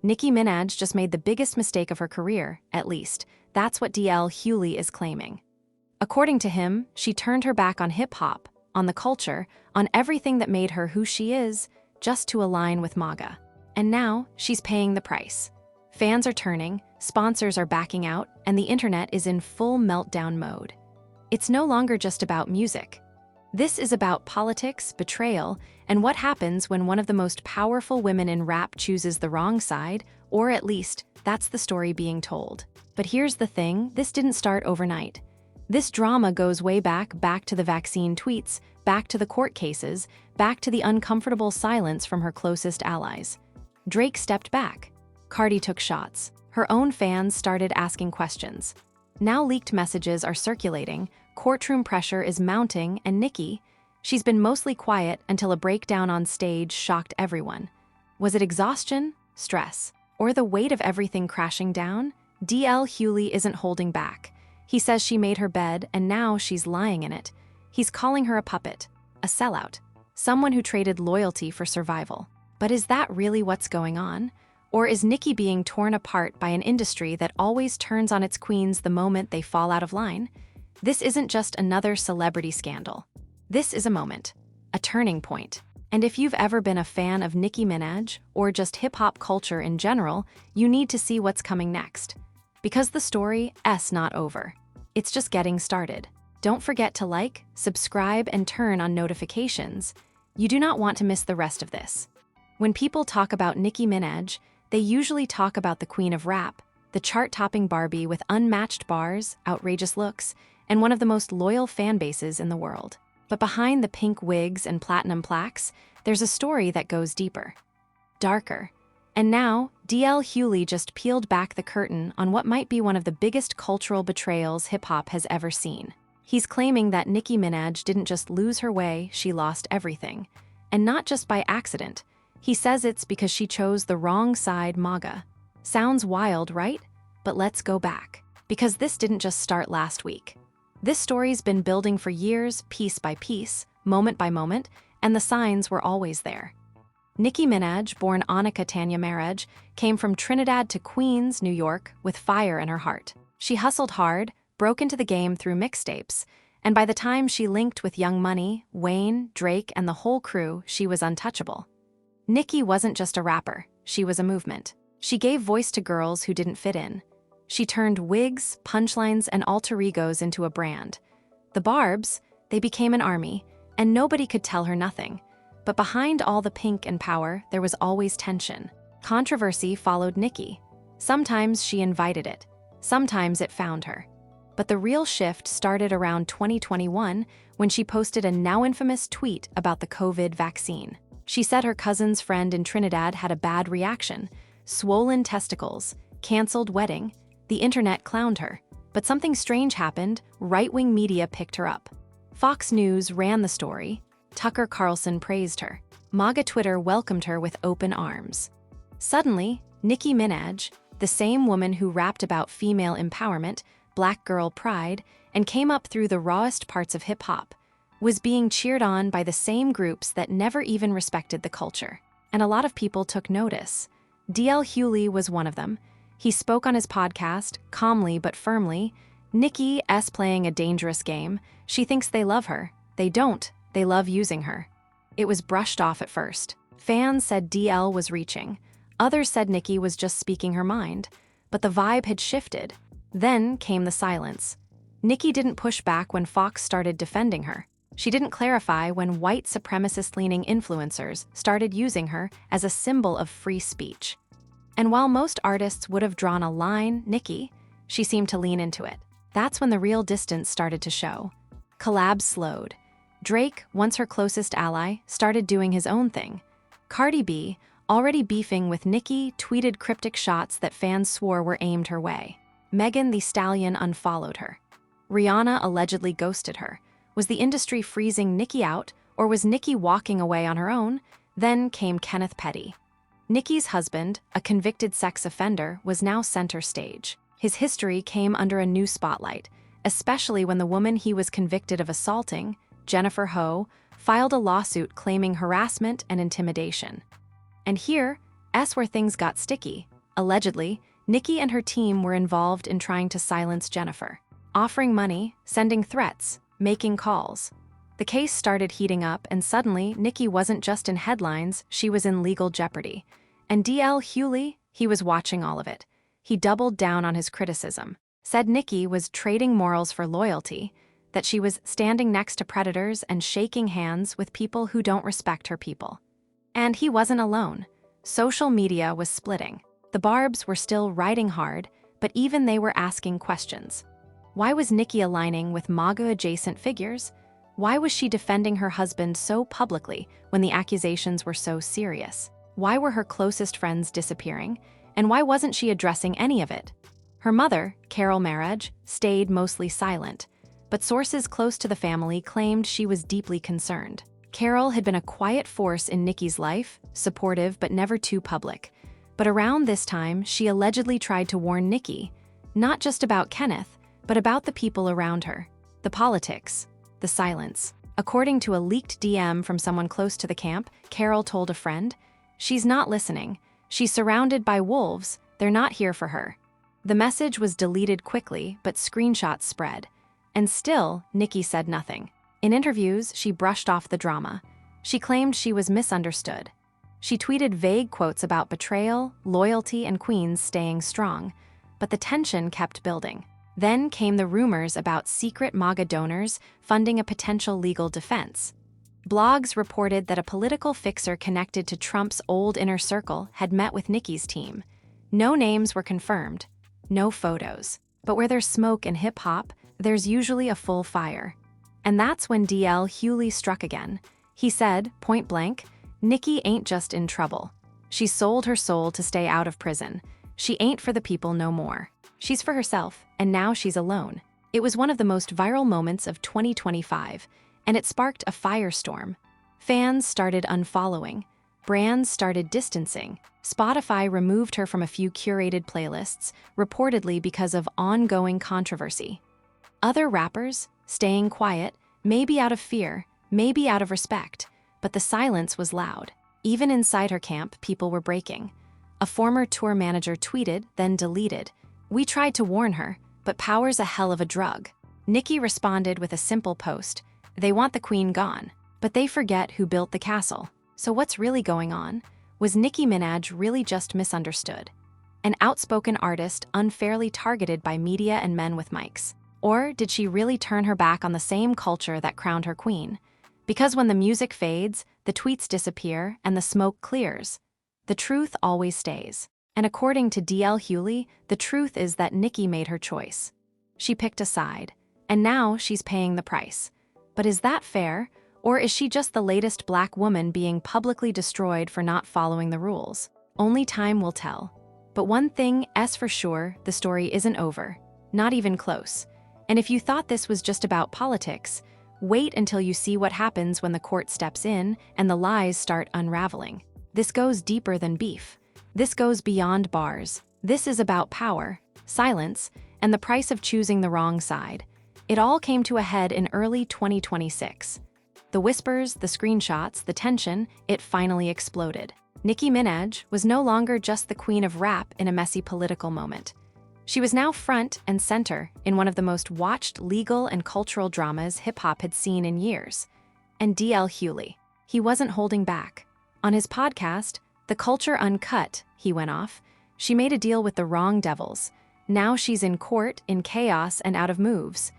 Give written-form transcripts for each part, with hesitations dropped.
Nicki Minaj just made the biggest mistake of her career, at least. That's what DL Hughley is claiming. According to him, she turned her back on hip-hop, on the culture, on everything that made her who she is, just to align with MAGA. And now, she's paying the price. Fans are turning, sponsors are backing out, and the internet is in full meltdown mode. It's no longer just about music. This is about politics, betrayal, and what happens when one of the most powerful women in rap chooses the wrong side, or at least, that's the story being told. But here's the thing, this didn't start overnight. This drama goes way back to the vaccine tweets, back to the court cases, back to the uncomfortable silence from her closest allies. Drake stepped back. Cardi took shots. Her own fans started asking questions. Now leaked messages are circulating, courtroom pressure is mounting, and Nicki, she's been mostly quiet until a breakdown on stage shocked everyone. Was it exhaustion, stress, or the weight of everything crashing down? DL Hughley isn't holding back. He says she made her bed and now she's lying in it. He's calling her a puppet, a sellout, someone who traded loyalty for survival. But is that really what's going on? Or is Nicki being torn apart by an industry that always turns on its queens the moment they fall out of line? This isn't just another celebrity scandal. This is a moment, a turning point. And if you've ever been a fan of Nicki Minaj, or just hip-hop culture in general, you need to see what's coming next. Because the story's not over. It's just getting started. Don't forget to like, subscribe, and turn on notifications. You do not want to miss the rest of this. When people talk about Nicki Minaj, they usually talk about the queen of rap, the chart-topping Barbie with unmatched bars, outrageous looks, and one of the most loyal fan bases in the world. But behind the pink wigs and platinum plaques, there's a story that goes deeper, darker. And now, DL Hughley just peeled back the curtain on what might be one of the biggest cultural betrayals hip-hop has ever seen. He's claiming that Nicki Minaj didn't just lose her way, she lost everything. And not just by accident. He says it's because she chose the wrong side, MAGA. Sounds wild, right? But let's go back. Because this didn't just start last week. This story's been building for years, piece by piece, moment by moment, and the signs were always there. Nicki Minaj, born Annika Tanya Maraj, came from Trinidad to Queens, New York, with fire in her heart. She hustled hard, broke into the game through mixtapes, and by the time she linked with Young Money, Wayne, Drake, and the whole crew, she was untouchable. Nicki wasn't just a rapper, she was a movement. She gave voice to girls who didn't fit in. She turned wigs, punchlines, and alter egos into a brand. The Barbs, they became an army, and nobody could tell her nothing. But behind all the pink and power, there was always tension. Controversy followed Nicki. Sometimes she invited it. Sometimes it found her. But the real shift started around 2021 when she posted a now infamous tweet about the COVID vaccine. She said her cousin's friend in Trinidad had a bad reaction, swollen testicles, canceled wedding. The internet clowned her. But something strange happened. Right-wing media picked her up. Fox News ran the story. Tucker Carlson praised her. MAGA Twitter welcomed her with open arms. Suddenly, Nicki Minaj, the same woman who rapped about female empowerment, black girl pride, and came up through the rawest parts of hip-hop, was being cheered on by the same groups that never even respected the culture. And a lot of people took notice. DL Hughley was one of them. He spoke on his podcast, calmly but firmly. Nicki's playing a dangerous game. She thinks they love her. They don't. They love using her. It was brushed off at first. Fans said DL was reaching. Others said Nicki was just speaking her mind. But the vibe had shifted. Then came the silence. Nicki didn't push back when Fox started defending her. She didn't clarify when white supremacist-leaning influencers started using her as a symbol of free speech. And while most artists would have drawn a line, Nicki, she seemed to lean into it. That's when the real distance started to show. Collabs slowed. Drake, once her closest ally, started doing his own thing. Cardi B, already beefing with Nicki, tweeted cryptic shots that fans swore were aimed her way. Megan Thee Stallion unfollowed her. Rihanna allegedly ghosted her. Was the industry freezing Nicki out, or was Nicki walking away on her own? Then came Kenneth Petty. Nicki's husband, a convicted sex offender, was now center stage. His history came under a new spotlight, especially when the woman he was convicted of assaulting, Jennifer Ho, filed a lawsuit claiming harassment and intimidation. And here, S where things got sticky. Allegedly, Nicki and her team were involved in trying to silence Jennifer, offering money, sending threats, making calls. The case started heating up, and suddenly, Nicki wasn't just in headlines, she was in legal jeopardy. And DL Hughley, he was watching all of it. He doubled down on his criticism, said Nicki was trading morals for loyalty, that she was standing next to predators and shaking hands with people who don't respect her people. And he wasn't alone. Social media was splitting. The Barbs were still riding hard, but even they were asking questions. Why was Nicki aligning with MAGA-adjacent figures? Why was she defending her husband so publicly when the accusations were so serious? Why were her closest friends disappearing? And why wasn't she addressing any of it? Her mother, Carol Maraj, stayed mostly silent, but sources close to the family claimed she was deeply concerned. Carol had been a quiet force in Nicki's life, supportive but never too public. But around this time, she allegedly tried to warn Nicki, not just about Kenneth, but about the people around her, the politics, the silence. According to a leaked DM from someone close to the camp, Carol told a friend, "She's not listening. She's surrounded by wolves. They're not here for her." The message was deleted quickly, but screenshots spread. And still, Nicki said nothing. In interviews, she brushed off the drama. She claimed she was misunderstood. She tweeted vague quotes about betrayal, loyalty, and queens staying strong. But the tension kept building. Then came the rumors about secret MAGA donors funding a potential legal defense. Blogs reported that a political fixer connected to Trump's old inner circle had met with Nicki's team. No names were confirmed, no photos. But where there's smoke in hip-hop, there's usually a full fire. And that's when DL Hughley struck again. He said, point blank, "Nicki ain't just in trouble. She sold her soul to stay out of prison. She ain't for the people no more. She's for herself, and now she's alone." It was one of the most viral moments of 2025, and it sparked a firestorm. Fans started unfollowing. Brands started distancing. Spotify removed her from a few curated playlists, reportedly because of ongoing controversy. Other rappers, staying quiet, maybe out of fear, maybe out of respect, but the silence was loud. Even inside her camp, people were breaking. A former tour manager tweeted, then deleted, "We tried to warn her, but power's a hell of a drug." Nicki responded with a simple post, "They want the queen gone, but they forget who built the castle." So what's really going on? Was Nicki Minaj really just misunderstood? An outspoken artist unfairly targeted by media and men with mics? Or did she really turn her back on the same culture that crowned her queen? Because when the music fades, the tweets disappear, and the smoke clears, the truth always stays. And according to DL Hughley, the truth is that Nicki made her choice. She picked a side, and now she's paying the price. But is that fair? Or is she just the latest black woman being publicly destroyed for not following the rules? Only time will tell. But one thing is for sure, the story isn't over. Not even close. And if you thought this was just about politics, wait until you see what happens when the court steps in and the lies start unraveling. This goes deeper than beef. This goes beyond bars. This is about power, silence, and the price of choosing the wrong side. It all came to a head in early 2026. The whispers, the screenshots, the tension, it finally exploded. Nicki Minaj was no longer just the queen of rap in a messy political moment. She was now front and center in one of the most watched legal and cultural dramas hip-hop had seen in years. And DL Hughley, he wasn't holding back. On his podcast, The Culture Uncut, he went off, "She made a deal with the wrong devils. Now she's in court, in chaos, and out of moves.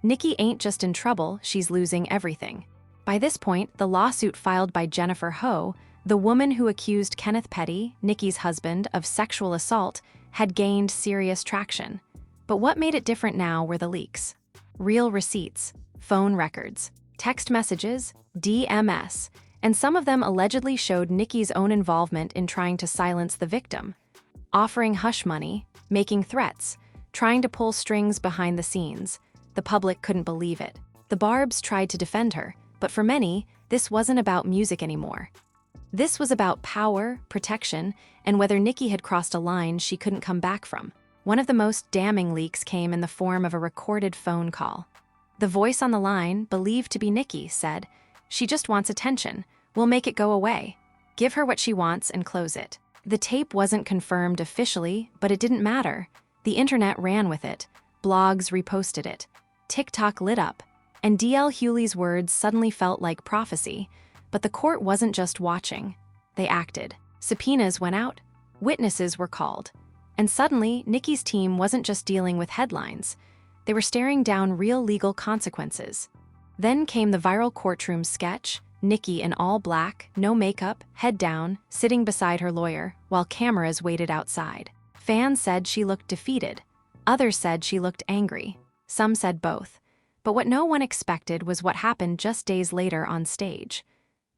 Nicki ain't just in trouble, she's losing everything." By this point, the lawsuit filed by Jennifer Ho, the woman who accused Kenneth Petty, Nicki's husband, of sexual assault, had gained serious traction. But what made it different now were the leaks. Real receipts, phone records, text messages, DMS, and some of them allegedly showed Nicki's own involvement in trying to silence the victim, offering hush money, making threats, trying to pull strings behind the scenes. The public couldn't believe it. The Barbs tried to defend her, but for many, this wasn't about music anymore. This was about power, protection, and whether Nicki had crossed a line she couldn't come back from. One of the most damning leaks came in the form of a recorded phone call. The voice on the line, believed to be Nicki, said, "She just wants attention. We'll make it go away. Give her what she wants and close it." The tape wasn't confirmed officially, but it didn't matter. The internet ran with it. Blogs reposted it. TikTok lit up. And DL Hughley's words suddenly felt like prophecy. But the court wasn't just watching. They acted. Subpoenas went out. Witnesses were called. And suddenly, Nicki's team wasn't just dealing with headlines. They were staring down real legal consequences. Then came the viral courtroom sketch, Nicki in all black, no makeup, head down, sitting beside her lawyer, while cameras waited outside. Fans said she looked defeated. Others said she looked angry. Some said both. But what no one expected was what happened just days later on stage.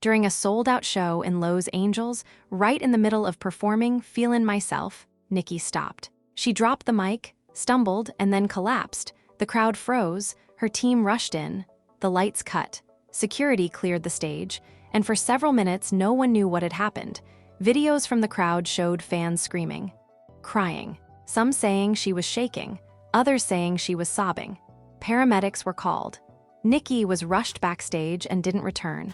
During a sold-out show in Los Angeles, right in the middle of performing Feelin' Myself, Nicki stopped. She dropped the mic, stumbled, and then collapsed. The crowd froze, her team rushed in, the lights cut, security cleared the stage, and for several minutes no one knew what had happened. Videos from the crowd showed fans screaming, crying, some saying she was shaking, others saying she was sobbing. Paramedics were called. Nicki was rushed backstage and didn't return.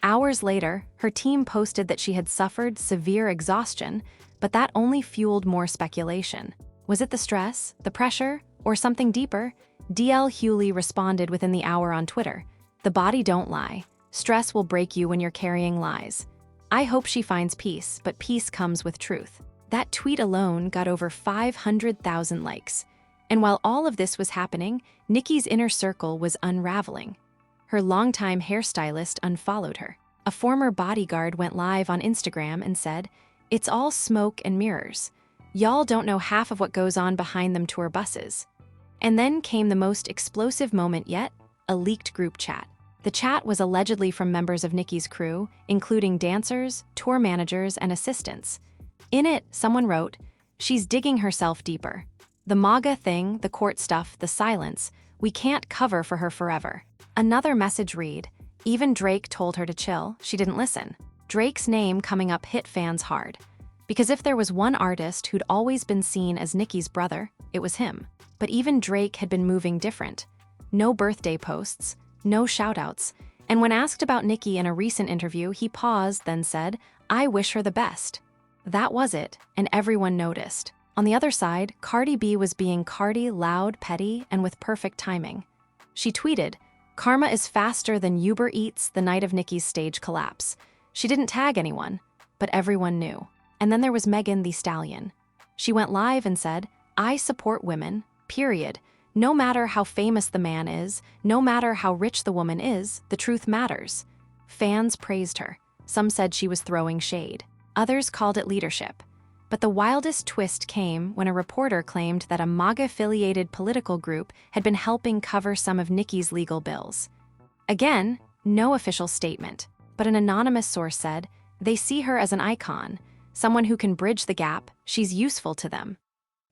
Hours later, her team posted that she had suffered severe exhaustion, but that only fueled more speculation. Was it the stress, the pressure, or something deeper? DL Hughley responded within the hour on Twitter. The body don't lie. Stress will break you when you're carrying lies. I hope she finds peace, but peace comes with truth. That tweet alone got over 500,000 likes. And while all of this was happening, Nicki's inner circle was unraveling. Her longtime hairstylist unfollowed her. A former bodyguard went live on Instagram and said, "It's all smoke and mirrors. Y'all don't know half of what goes on behind them tour buses." And then came the most explosive moment yet, a leaked group chat. The chat was allegedly from members of Nicki's crew, including dancers, tour managers, and assistants. In it, someone wrote, "She's digging herself deeper. The MAGA thing, the court stuff, the silence, we can't cover for her forever." Another message read, "Even Drake told her to chill, she didn't listen." Drake's name coming up hit fans hard. Because if there was one artist who'd always been seen as Nicki's brother, it was him. But even Drake had been moving different. No birthday posts, no shoutouts, and when asked about Nicki in a recent interview, he paused, then said, "I wish her the best." That was it, and everyone noticed. On the other side, Cardi B was being Cardi, loud, petty, and with perfect timing. She tweeted, "Karma is faster than Uber Eats the night of Nicki's stage collapse." She didn't tag anyone, but everyone knew. And then there was Megan Thee Stallion. She went live and said, "I support women, period. No matter how famous the man is, no matter how rich the woman is, the truth matters." Fans praised her. Some said she was throwing shade. Others called it leadership. But the wildest twist came when a reporter claimed that a MAGA-affiliated political group had been helping cover some of Nicki's legal bills. Again, no official statement, but an anonymous source said, "They see her as an icon, someone who can bridge the gap, she's useful to them."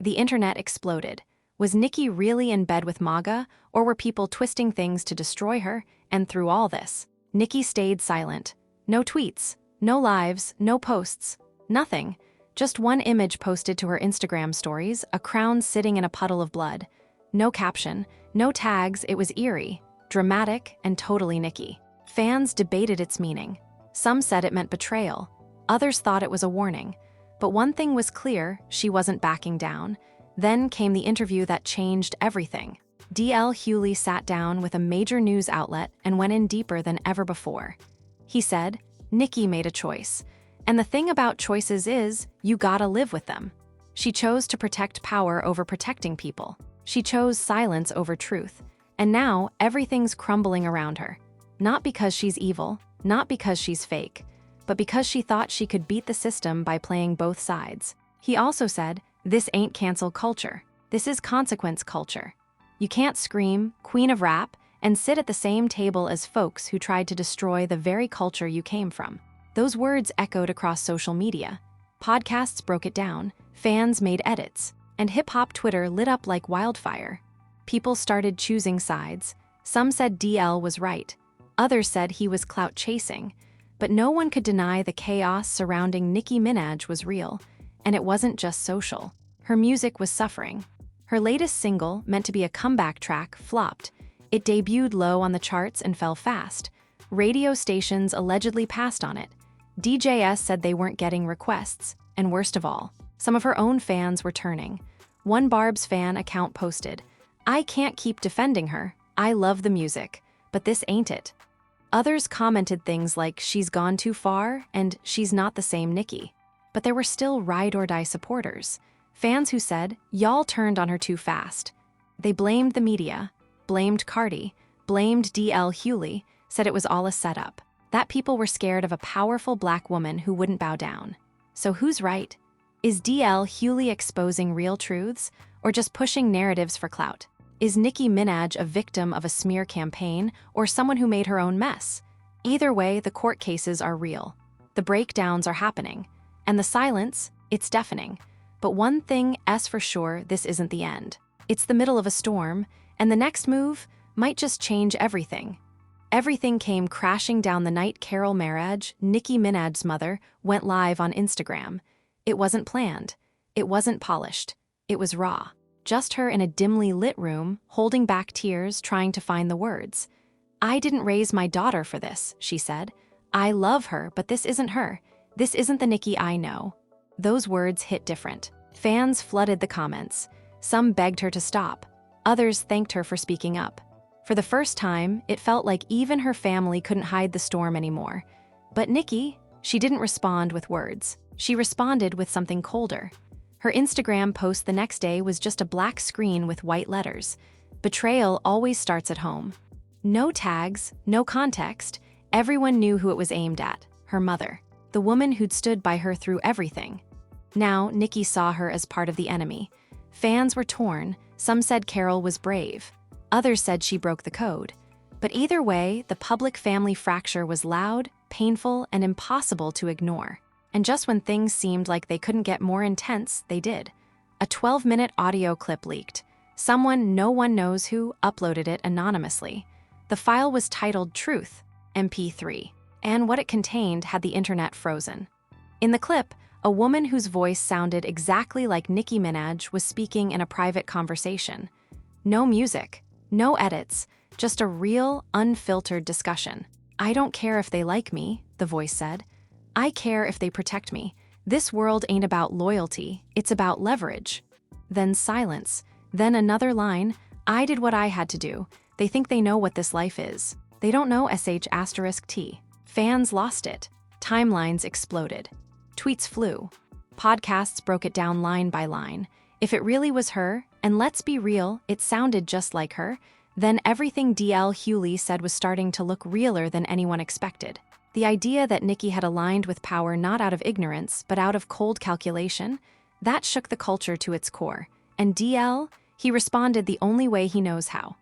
The internet exploded. Was Nicki really in bed with MAGA, or were people twisting things to destroy her? And through all this, Nicki stayed silent. No tweets, no lives, no posts, nothing. Just one image posted to her Instagram stories, a crown sitting in a puddle of blood. No caption, no tags, it was eerie, dramatic, and totally Nicki. Fans debated its meaning. Some said it meant betrayal. Others thought it was a warning. But one thing was clear, she wasn't backing down. Then came the interview that changed everything. DL Hughley sat down with a major news outlet and went in deeper than ever before. He said, "Nicki made a choice. And the thing about choices is, you gotta live with them. She chose to protect power over protecting people. She chose silence over truth. And now, everything's crumbling around her. Not because she's evil, not because she's fake, but because she thought she could beat the system by playing both sides." He also said, "This ain't cancel culture. This is consequence culture. You can't scream, Queen of Rap, and sit at the same table as folks who tried to destroy the very culture you came from." Those words echoed across social media. Podcasts broke it down, fans made edits, and hip-hop Twitter lit up like wildfire. People started choosing sides. Some said DL was right. Others said he was clout chasing. But no one could deny the chaos surrounding Nicki Minaj was real. And it wasn't just social. Her music was suffering. Her latest single, meant to be a comeback track, flopped. It debuted low on the charts and fell fast. Radio stations allegedly passed on it. DJs said they weren't getting requests, And worst of all, some of her own fans were turning. One Barb's fan account posted, "I can't keep defending her. I love the music, but this ain't it." Others commented things like, "She's gone too far," and "She's not the same Nicki." But there were still ride-or-die supporters. Fans who said, "Y'all turned on her too fast." They blamed the media, blamed Cardi, blamed DL Hughley, said it was all a setup. That people were scared of a powerful black woman who wouldn't bow down. So who's right? Is DL Hughley exposing real truths, or just pushing narratives for clout? Is Nicki Minaj a victim of a smear campaign, or someone who made her own mess? Either way, the court cases are real. The breakdowns are happening. And the silence, it's deafening. But one thing for sure, this isn't the end. It's the middle of a storm, and the next move might just change everything. Everything came crashing down the night Carol Maraj, Nicki Minaj's mother, went live on Instagram. It wasn't planned. It wasn't polished. It was raw. Just her in a dimly lit room, holding back tears, trying to find the words. "I didn't raise my daughter for this," she said. "I love her, but this isn't her. This isn't the Nicki I know." Those words hit different. Fans flooded the comments. Some begged her to stop. Others thanked her for speaking up. For the first time, it felt like even her family couldn't hide the storm anymore. But Nicki, she didn't respond with words. She responded with something colder. Her Instagram post the next day was just a black screen with white letters. "Betrayal always starts at home." No tags, no context. Everyone knew who it was aimed at: her mother, the woman who'd stood by her through everything. Now, Nicki saw her as part of the enemy. Fans were torn. Some said Carol was brave. Others said she broke the code. But either way, the public-family fracture was loud, painful, and impossible to ignore. And just when things seemed like they couldn't get more intense, they did. A 12-minute audio clip leaked. Someone, no one knows who, uploaded it anonymously. The file was titled Truth, MP3, and what it contained had the internet frozen. In the clip, a woman whose voice sounded exactly like Nicki Minaj was speaking in a private conversation. No music, no edits, just a real, unfiltered discussion. "I don't care if they like me," the voice said. "I care if they protect me. This world ain't about loyalty, it's about leverage." Then silence. Then another line, "I did what I had to do. They think they know what this life is. They don't know *T. Fans lost it. Timelines exploded. Tweets flew. Podcasts broke it down line by line. If it really was her, and let's be real, it sounded just like her, then everything DL Hughley said was starting to look realer than anyone expected. The idea that Nicki had aligned with power not out of ignorance, but out of cold calculation, that shook the culture to its core. And DL, he responded the only way he knows how.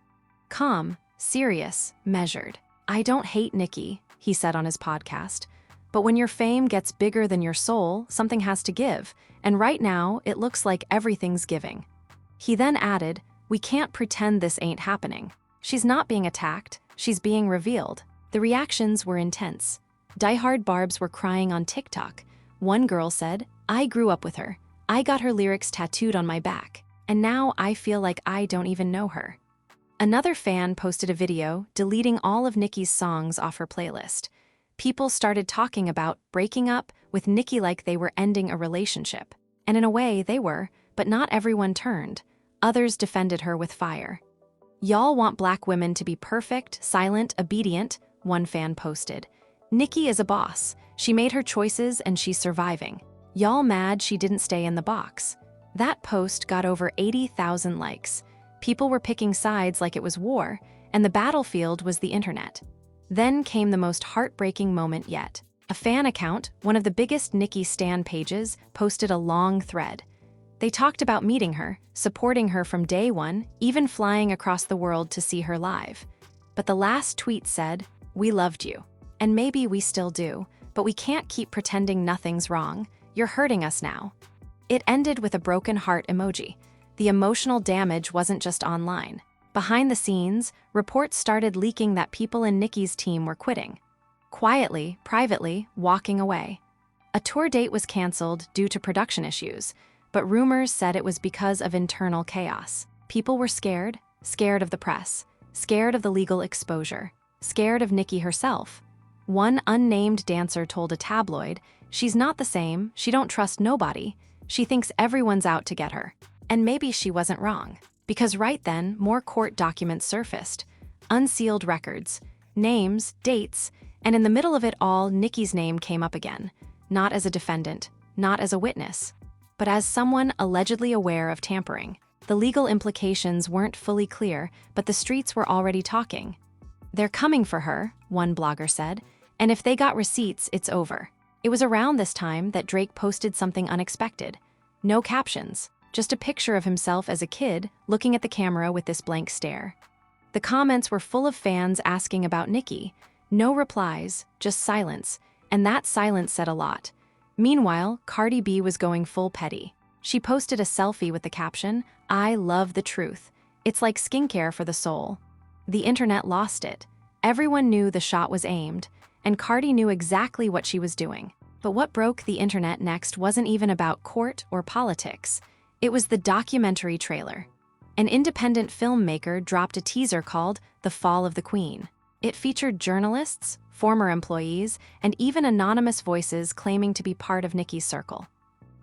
Calm, serious, measured. "I don't hate Nicki," he said on his podcast. "But when your fame gets bigger than your soul, something has to give. And right now, it looks like everything's giving." He then added, "We can't pretend this ain't happening. She's not being attacked, she's being revealed." The reactions were intense. Diehard Barbs were crying on TikTok. One girl said, "I grew up with her. I got her lyrics tattooed on my back. And now I feel like I don't even know her." Another fan posted a video deleting all of Nicki's songs off her playlist. People started talking about breaking up with Nicki like they were ending a relationship. And in a way, they were, but not everyone turned. Others defended her with fire. "Y'all want black women to be perfect, silent, obedient," one fan posted. "Nicki is a boss. She made her choices and she's surviving. Y'all mad she didn't stay in the box." That post got over 80,000 likes. People were picking sides like it was war, and the battlefield was the internet. Then came the most heartbreaking moment yet. A fan account, one of the biggest Nicki stan pages, posted a long thread. They talked about meeting her, supporting her from day one, even flying across the world to see her live. But the last tweet said, "We loved you. And maybe we still do, but we can't keep pretending nothing's wrong. You're hurting us now." It ended with a broken heart emoji. The emotional damage wasn't just online. Behind the scenes, reports started leaking that people in Nicki's team were quitting. Quietly, privately, walking away. A tour date was canceled due to production issues, but rumors said it was because of internal chaos. People were scared, scared of the press, scared of the legal exposure, scared of Nicki herself. One unnamed dancer told a tabloid, She's not the same, she don't trust nobody, she thinks everyone's out to get her. And maybe she wasn't wrong. Because right then, more court documents surfaced. Unsealed records, names, dates, and in the middle of it all, Nicki's name came up again. Not as a defendant, not as a witness, but as someone allegedly aware of tampering. The legal implications weren't fully clear, but the streets were already talking. "They're coming for her," one blogger said, "and if they got receipts, it's over." It was around this time that Drake posted something unexpected. No captions, just a picture of himself as a kid looking at the camera with this blank stare. The comments were full of fans asking about Nicki. No replies, just silence, and that silence said a lot. Meanwhile, Cardi B was going full petty. She posted a selfie with the caption, "I love the truth. It's like skincare for the soul." The internet lost it. Everyone knew the shot was aimed, and Cardi knew exactly what she was doing. But what broke the internet next wasn't even about court or politics. It was the documentary trailer. An independent filmmaker dropped a teaser called The Fall of the Queen. It featured journalists, former employees, and even anonymous voices claiming to be part of Nicki's circle.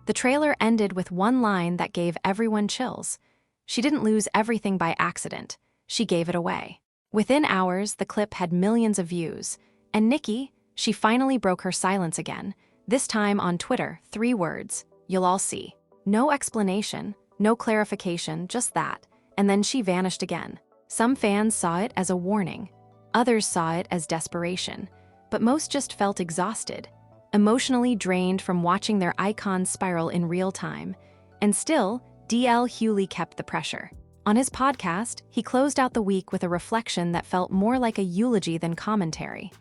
The trailer ended with one line that gave everyone chills. She didn't lose everything by accident. She gave it away. Within hours, the clip had millions of views. And Nicki, she finally broke her silence again. This time on Twitter, 3 words, "You'll all see." No explanation, no clarification, just that. And then she vanished again. Some fans saw it as a warning. Others saw it as desperation. But most just felt exhausted, emotionally drained from watching their icons spiral in real time. And still, DL Hughley kept the pressure. On his podcast, he closed out the week with a reflection that felt more like a eulogy than commentary.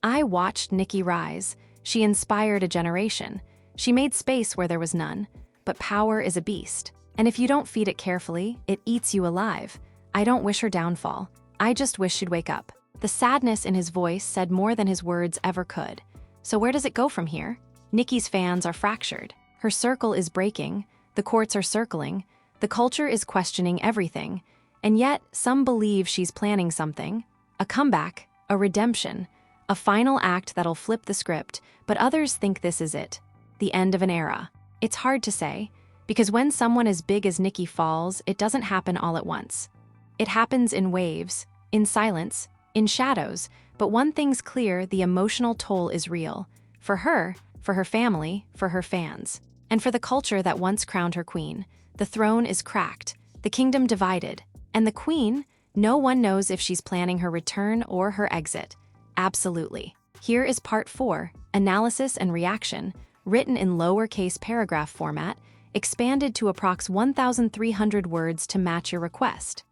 "I watched Nicki rise. She inspired a generation. She made space where there was none. But power is a beast. And if you don't feed it carefully, it eats you alive. I don't wish her downfall. I just wish she'd wake up." The sadness in his voice said more than his words ever could. So where does it go from here? Nicki's fans are fractured. Her circle is breaking. The courts are circling. The culture is questioning everything. And yet, some believe she's planning something. A comeback, a redemption, a final act that'll flip the script, but others think this is it. The end of an era. It's hard to say, because when someone as big as Nicki falls, it doesn't happen all at once. It happens in waves, in silence, in shadows, but one thing's clear: the emotional toll is real. For her family, for her fans, and for the culture that once crowned her queen. The throne is cracked, the kingdom divided, and the queen, no one knows if she's planning her return or her exit. Absolutely. Here is part 4, analysis and reaction, written in lowercase paragraph format, expanded to approx 1,300 words to match your request.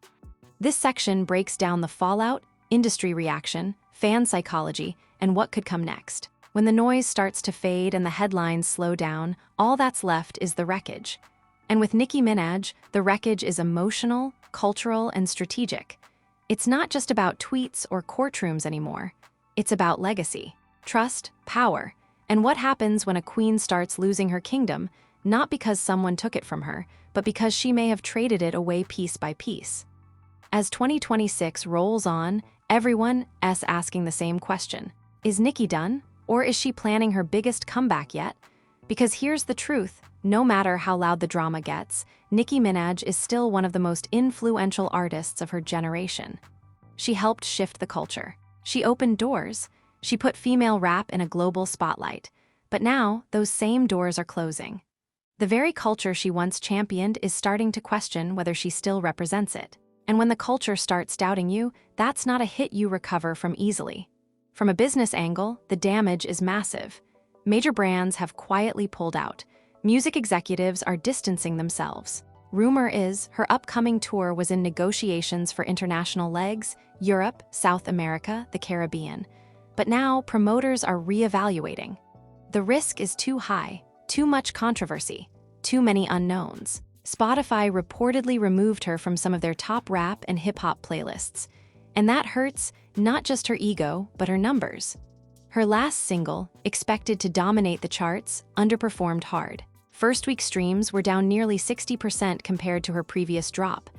This section breaks down the fallout, industry reaction, fan psychology, and what could come next. When the noise starts to fade and the headlines slow down, all that's left is the wreckage. And with Nicki Minaj, the wreckage is emotional, cultural, and strategic. It's not just about tweets or courtrooms anymore. It's about legacy, trust, power, and what happens when a queen starts losing her kingdom, not because someone took it from her, but because she may have traded it away piece by piece. As 2026 rolls on, everyone is asking the same question. Is Nicki done? Or is she planning her biggest comeback yet? Because here's the truth, no matter how loud the drama gets, Nicki Minaj is still one of the most influential artists of her generation. She helped shift the culture. She opened doors. She put female rap in a global spotlight. But now, those same doors are closing. The very culture she once championed is starting to question whether she still represents it. And when the culture starts doubting you, that's not a hit you recover from easily. From a business angle, the damage is massive. Major brands have quietly pulled out. Music executives are distancing themselves. Rumor is her upcoming tour was in negotiations for international legs, Europe, South America, the Caribbean. But now promoters are reevaluating. The risk is too high, too much controversy, too many unknowns. Spotify reportedly removed her from some of their top rap and hip-hop playlists. And that hurts not just her ego, but her numbers. Her last single, expected to dominate the charts, underperformed hard. First-week streams were down nearly 60% compared to her previous drop.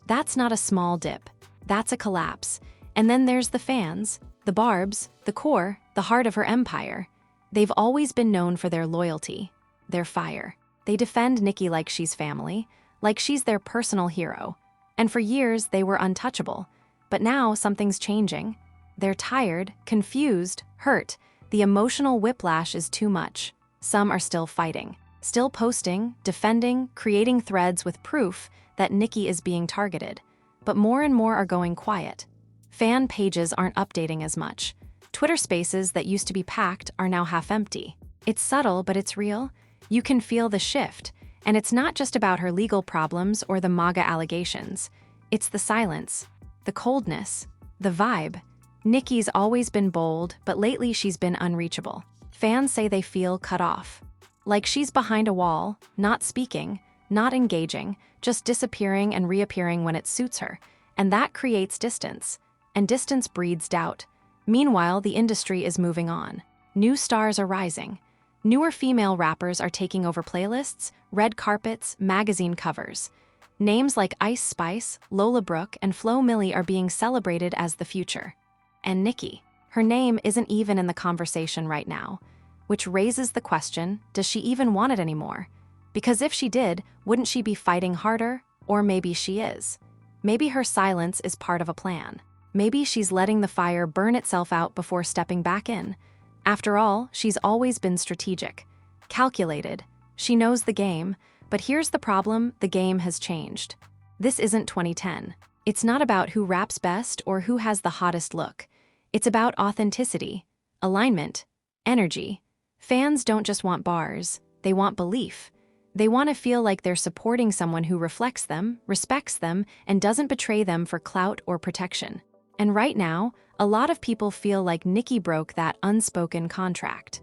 That's not a small dip. That's a collapse. And then there's the fans, the barbs, the core, the heart of her empire. They've always been known for their loyalty, their fire. They defend Nicki like she's family, like she's their personal hero. And for years, they were untouchable. But now something's changing. They're tired, confused, hurt. The emotional whiplash is too much. Some are still fighting, still posting, defending, creating threads with proof that Nicki is being targeted. But more and more are going quiet. Fan pages aren't updating as much. Twitter spaces that used to be packed are now half empty. It's subtle, but it's real. You can feel the shift. And it's not just about her legal problems or the MAGA allegations. It's the silence, the coldness, the vibe. Nicki's always been bold, but lately she's been unreachable. Fans say they feel cut off. Like she's behind a wall, not speaking, not engaging, just disappearing and reappearing when it suits her. And that creates distance. And distance breeds doubt. Meanwhile, the industry is moving on. New stars are rising. Newer female rappers are taking over playlists, red carpets, magazine covers. Names like Ice Spice, Lola Brooke, and Flo Milli are being celebrated as the future. And Nicki, her name isn't even in the conversation right now, which raises the question, does she even want it anymore? Because if she did, wouldn't she be fighting harder? Or maybe she is. Maybe her silence is part of a plan. Maybe she's letting the fire burn itself out before stepping back in. After all, she's always been strategic, calculated. She knows the game, but here's the problem, the game has changed. This isn't 2010. It's not about who raps best or who has the hottest look. It's about authenticity, alignment, energy. Fans don't just want bars, they want belief. They want to feel like they're supporting someone who reflects them, respects them, and doesn't betray them for clout or protection. And right now, a lot of people feel like Nicki broke that unspoken contract.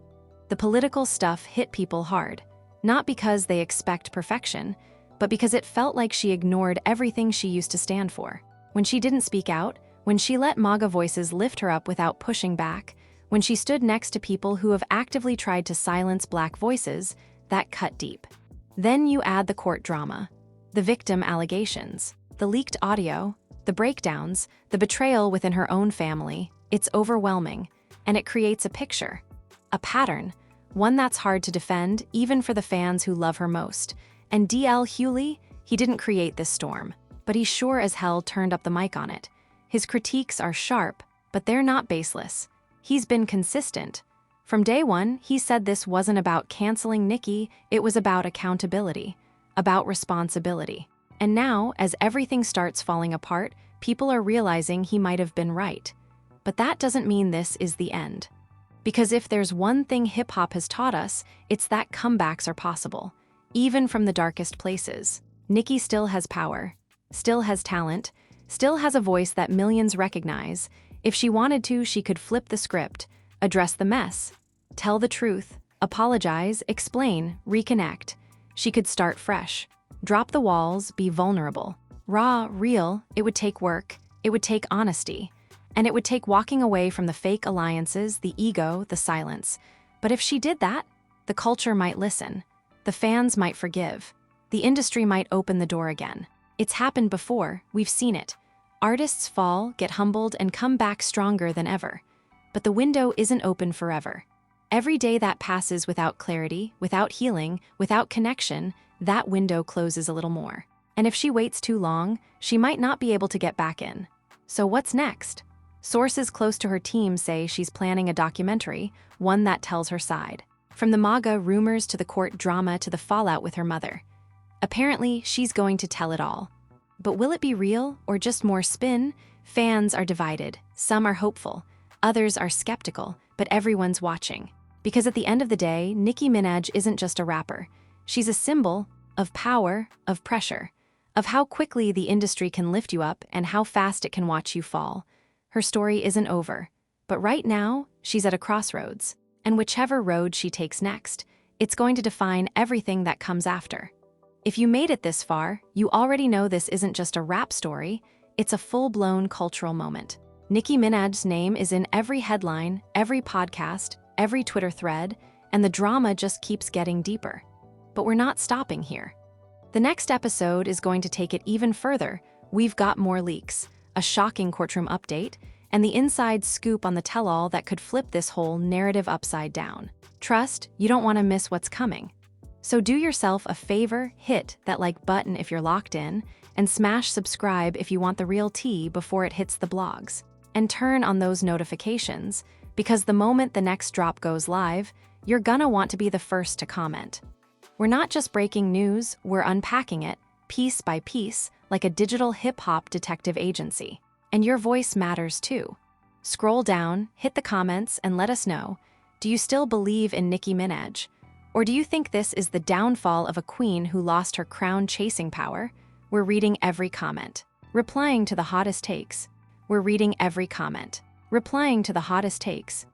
The political stuff hit people hard, not because they expect perfection, but because it felt like she ignored everything she used to stand for. When she didn't speak out, when she let MAGA voices lift her up without pushing back, when she stood next to people who have actively tried to silence Black voices, that cut deep. Then you add the court drama, the victim allegations, the leaked audio, the breakdowns, the betrayal within her own family. It's overwhelming, and it creates a picture, a pattern, one that's hard to defend even for the fans who love her most. And Hughley, he didn't create this storm, but he sure as hell turned up the mic on it. His critiques are sharp, but they're not baseless. He's been consistent. From day one, he said this wasn't about canceling Nicki, it was about accountability, about responsibility. And now, as everything starts falling apart, people are realizing he might have been right. But that doesn't mean this is the end. Because if there's one thing hip-hop has taught us, it's that comebacks are possible, even from the darkest places. Nicki still has power, still has talent, still has a voice that millions recognize. If she wanted to, she could flip the script, address the mess, tell the truth, apologize, explain, reconnect. She could start fresh. Drop the walls, be vulnerable. Raw, real, it would take work, it would take honesty, and it would take walking away from the fake alliances, the ego, the silence. But if she did that, the culture might listen, the fans might forgive, the industry might open the door again. It's happened before, we've seen it. Artists fall, get humbled, and come back stronger than ever. But the window isn't open forever. Every day that passes without clarity, without healing, without connection, that window closes a little more. And if she waits too long, she might not be able to get back in. So what's next? Sources close to her team say she's planning a documentary, one that tells her side. From the MAGA rumors to the court drama to the fallout with her mother. Apparently, she's going to tell it all. But will it be real or just more spin? Fans are divided. Some are hopeful. Others are skeptical, but everyone's watching. Because at the end of the day, Nicki Minaj isn't just a rapper. She's a symbol of power, of pressure, of how quickly the industry can lift you up and how fast it can watch you fall. Her story isn't over, but right now, she's at a crossroads, and whichever road she takes next, it's going to define everything that comes after. If you made it this far, you already know this isn't just a rap story, it's a full-blown cultural moment. Nicki Minaj's name is in every headline, every podcast, every Twitter thread, and the drama just keeps getting deeper. But we're not stopping here. The next episode is going to take it even further. We've got more leaks, a shocking courtroom update, and the inside scoop on the tell-all that could flip this whole narrative upside down. Trust, you don't want to miss what's coming. So do yourself a favor, hit that like button if you're locked in, and smash subscribe if you want the real tea before it hits the blogs. And turn on those notifications, because the moment the next drop goes live, you're gonna want to be the first to comment. We're not just breaking news, we're unpacking it, piece by piece, like a digital hip-hop detective agency. And your voice matters too. Scroll down, hit the comments, and let us know, do you still believe in Nicki Minaj? Or do you think this is the downfall of a queen who lost her crown chasing power? We're reading every comment. Replying to the hottest takes. We're reading every comment. Replying to the hottest takes.